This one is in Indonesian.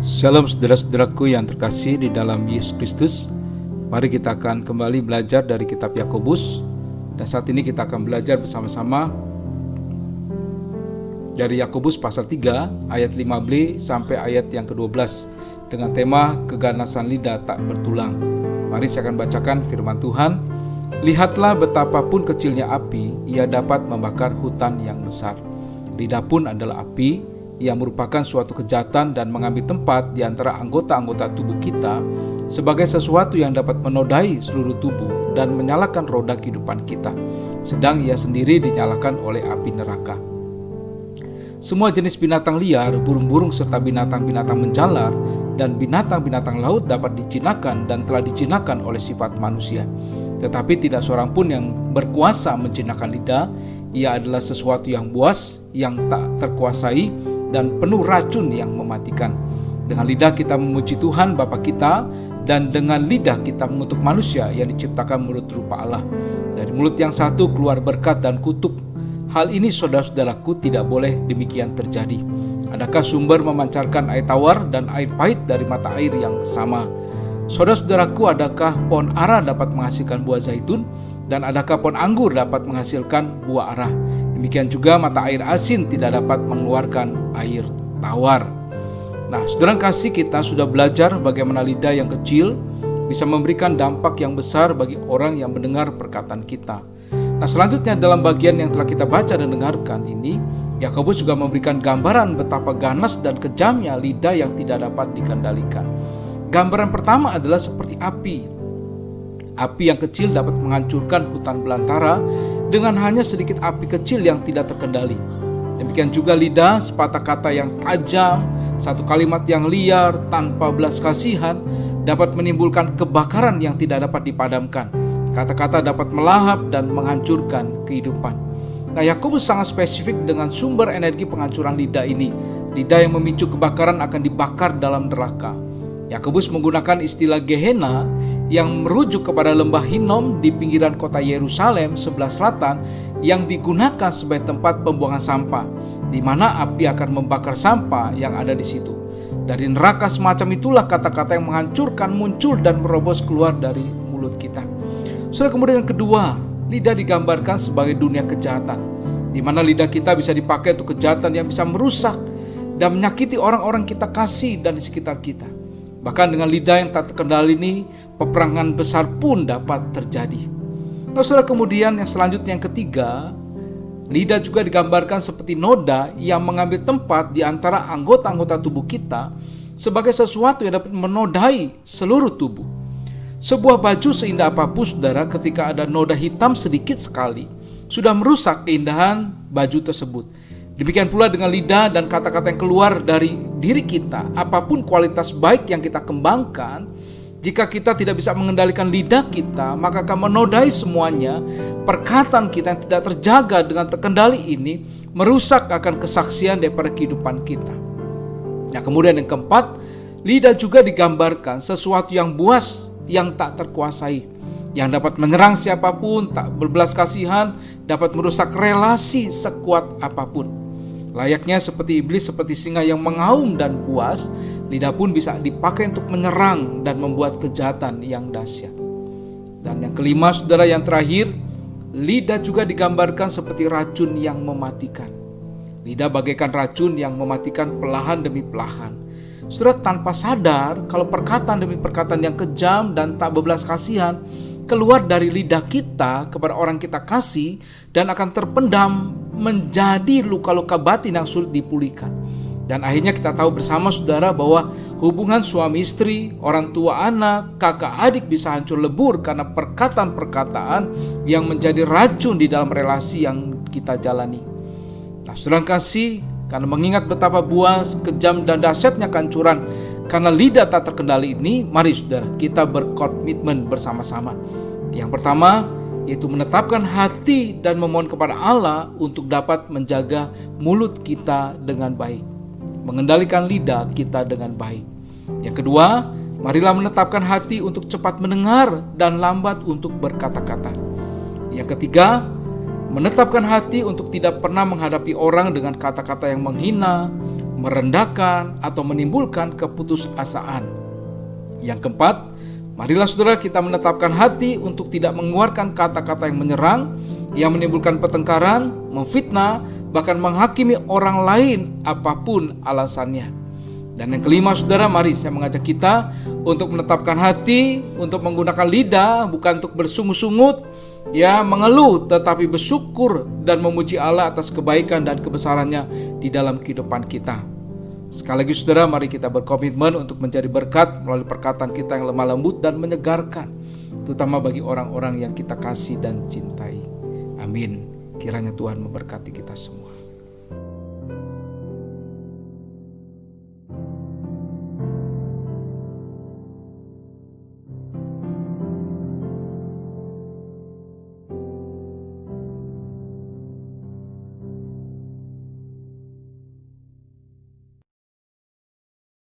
Shalom saudara-saudaraku yang terkasih di dalam Yesus Kristus. Mari kita akan kembali belajar dari kitab Yakobus. Dan saat ini kita akan belajar bersama-sama dari Yakobus pasal 3 ayat 5b sampai ayat yang ke-12 dengan tema keganasan lidah tak bertulang. Mari saya akan bacakan firman Tuhan. Lihatlah betapapun kecilnya api, ia dapat membakar hutan yang besar. Lidah pun adalah api yang merupakan suatu kejahatan dan mengambil tempat di antara anggota-anggota tubuh kita sebagai sesuatu yang dapat menodai seluruh tubuh dan menyalakan roda kehidupan kita, sedang ia sendiri dinyalakan oleh api neraka. Semua jenis binatang liar, burung-burung serta binatang-binatang menjalar dan binatang-binatang laut dapat dijinakan dan telah dijinakan oleh sifat manusia. Tetapi tidak seorang pun yang berkuasa menjinakkan lidah. Ia adalah sesuatu yang buas, yang tak terkuasai dan penuh racun yang mematikan. Dengan lidah kita memuji Tuhan Bapa kita, dan dengan lidah kita mengutuk manusia yang diciptakan menurut rupa Allah. Dari mulut yang satu keluar berkat dan kutuk. Hal ini saudara-saudaraku tidak boleh demikian terjadi. Adakah sumber memancarkan air tawar dan air pahit dari mata air yang sama? Saudara-saudaraku, adakah pohon ara dapat menghasilkan buah zaitun, dan adakah pohon anggur dapat menghasilkan buah ara? Demikian juga mata air asin tidak dapat mengeluarkan air tawar. Nah, saudara kasih, kita sudah belajar bagaimana lidah yang kecil bisa memberikan dampak yang besar bagi orang yang mendengar perkataan kita. Nah, selanjutnya dalam bagian yang telah kita baca dan dengarkan ini, Yakobus juga memberikan gambaran betapa ganas dan kejamnya lidah yang tidak dapat dikendalikan. Gambaran pertama adalah seperti api. Api yang kecil dapat menghancurkan hutan belantara dengan hanya sedikit api kecil yang tidak terkendali. Demikian juga lidah, sepatah kata yang tajam, satu kalimat yang liar tanpa belas kasihan dapat menimbulkan kebakaran yang tidak dapat dipadamkan. Kata-kata dapat melahap dan menghancurkan kehidupan. Nah, Yakobus sangat spesifik dengan sumber energi penghancuran lidah ini. Lidah yang memicu kebakaran akan dibakar dalam neraka. Yakobus menggunakan istilah Gehenna yang merujuk kepada lembah Hinnom di pinggiran kota Yerusalem sebelah selatan yang digunakan sebagai tempat pembuangan sampah, di mana api akan membakar sampah yang ada di situ. Dari neraka semacam itulah kata-kata yang menghancurkan muncul dan merobos keluar dari mulut kita. Saudara, kemudian yang kedua, lidah digambarkan sebagai dunia kejahatan, di mana lidah kita bisa dipakai untuk kejahatan yang bisa merusak dan menyakiti orang-orang kita kasih dan di sekitar kita. Bahkan dengan lidah yang tak terkendali ini, peperangan besar pun dapat terjadi. Nah, saudara, kemudian yang selanjutnya yang ketiga, lidah juga digambarkan seperti noda yang mengambil tempat di antara anggota-anggota tubuh kita sebagai sesuatu yang dapat menodai seluruh tubuh. Sebuah baju seindah apapun, saudara, ketika ada noda hitam sedikit sekali, sudah merusak keindahan baju tersebut. Demikian pula dengan lidah dan kata-kata yang keluar dari diri kita. Apapun kualitas baik yang kita kembangkan, jika kita tidak bisa mengendalikan lidah kita, maka akan menodai semuanya. Perkataan kita yang tidak terjaga dengan terkendali ini merusak akan kesaksian daripada kehidupan kita. Nah, kemudian yang keempat, lidah juga digambarkan sesuatu yang buas, yang tak terkuasai, yang dapat menyerang siapapun, tak berbelas kasihan, dapat merusak relasi sekuat apapun. Layaknya seperti iblis, seperti singa yang mengaum dan buas, lidah pun bisa dipakai untuk menyerang dan membuat kejahatan yang dahsyat. Dan yang kelima, saudara, yang terakhir, lidah juga digambarkan seperti racun yang mematikan. Lidah bagaikan racun yang mematikan perlahan demi perlahan. Saudara, tanpa sadar, kalau perkataan demi perkataan yang kejam dan tak berbelas kasihan keluar dari lidah kita kepada orang kita kasih dan akan terpendam menjadi luka-luka batin yang sulit dipulihkan. Dan akhirnya kita tahu bersama, saudara, bahwa hubungan suami istri, orang tua anak, kakak adik bisa hancur lebur karena perkataan-perkataan yang menjadi racun di dalam relasi yang kita jalani. Nah, saudara kasih, karena mengingat betapa buas, kejam dan dahsyatnya kehancuran karena lidah tak terkendali ini, mari saudara kita berkomitmen bersama-sama. Yang pertama, yaitu menetapkan hati dan memohon kepada Allah untuk dapat menjaga mulut kita dengan baik, mengendalikan lidah kita dengan baik. Yang kedua, marilah menetapkan hati untuk cepat mendengar dan lambat untuk berkata-kata. Yang ketiga, menetapkan hati untuk tidak pernah menghadapi orang dengan kata-kata yang menghina, merendahkan, atau menimbulkan keputusasaan. Yang keempat, marilah saudara kita menetapkan hati untuk tidak mengeluarkan kata-kata yang menyerang, yang menimbulkan pertengkaran, memfitnah, bahkan menghakimi orang lain apapun alasannya. Dan yang kelima saudara, mari saya mengajak kita untuk menetapkan hati, untuk menggunakan lidah bukan untuk bersungut-sungut, mengeluh, tetapi bersyukur dan memuji Allah atas kebaikan dan kebesarannya di dalam kehidupan kita. Sekali lagi saudara, mari kita berkomitmen untuk menjadi berkat melalui perkataan kita yang lemah lembut dan menyegarkan, terutama bagi orang-orang yang kita kasih dan cintai. Amin. Kiranya Tuhan memberkati kita semua.